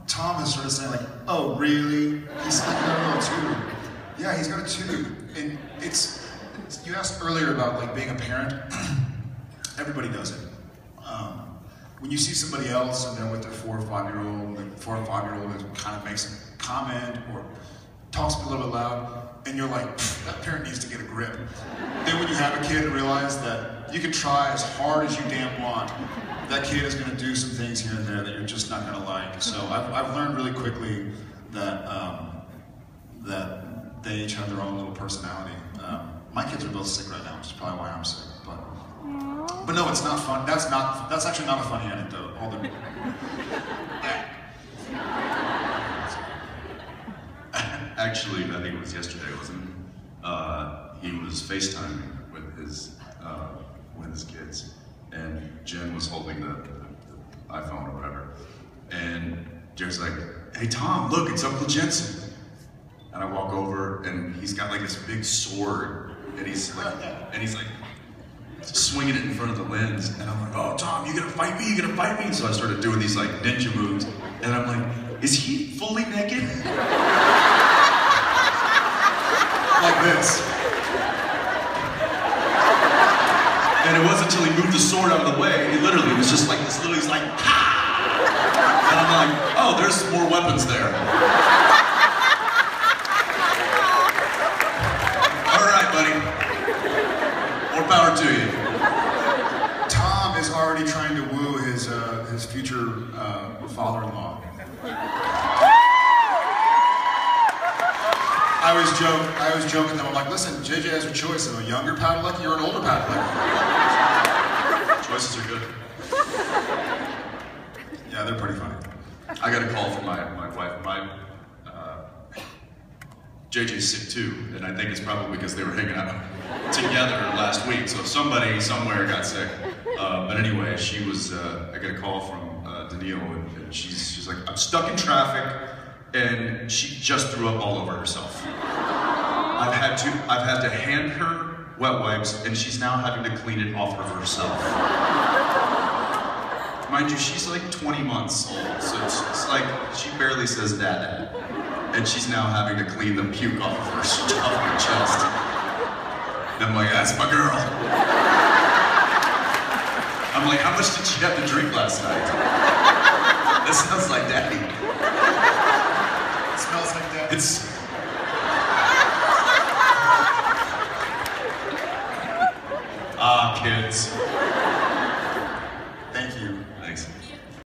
Tom has started saying like, oh really? He's like, no, too. Yeah, he's got a tube. And you asked earlier about like being a parent. Everybody does it. When you see somebody else and they're with their 4 or 5-year-old, and kind of makes a comment or talks a little bit loud, and you're like, that parent needs to get a grip. Then when you have a kid and realize that you can try as hard as you damn want, that kid is going to do some things here and there that you're just not going to like. So I've learned really quickly that that they each have their own little personality. My kids are both sick right now, which is probably why I'm sick. But no, it's not fun. That's actually not a funny anecdote. Actually, I think it was yesterday, wasn't it? He was FaceTiming with his kids, and Jen was holding the iPhone or whatever. And Jen's like, "Hey Tom, look, it's Uncle Jensen." And I walk over, and he's got like this big sword, and he's like swinging it in front of the lens, and I'm like, "Oh Tom, you gonna fight me? You gonna fight me?" And so I started doing these like ninja moves, and I'm like, "Is he fully naked?" Like this. And it wasn't until he moved the sword out of the way, he literally was just like this, he's like, ha! And I'm like, oh, there's more weapons there. All right, buddy. More power to you. Tom is already trying to woo his future father-in-law. I was joking to them. I'm like, listen, JJ has a choice of a younger Padalecki or an older Padalecki. Choices are good. Yeah, they're pretty funny. I got a call from my wife. JJ's sick too, and I think it's probably because they were hanging out together last week. So somebody somewhere got sick. But anyway, I got a call from Danielle, and she's like, I'm stuck in traffic. And she just threw up all over herself. I've had to hand her wet wipes, and she's now having to clean it off of herself. Mind you, she's like 20 months old, so it's like she barely says dad. And she's now having to clean the puke off of her chest. And I'm like, that's my girl. I'm like, how much did she have to drink last night? That sounds like daddy. It smells like that. Kids. Thank you. Thanks.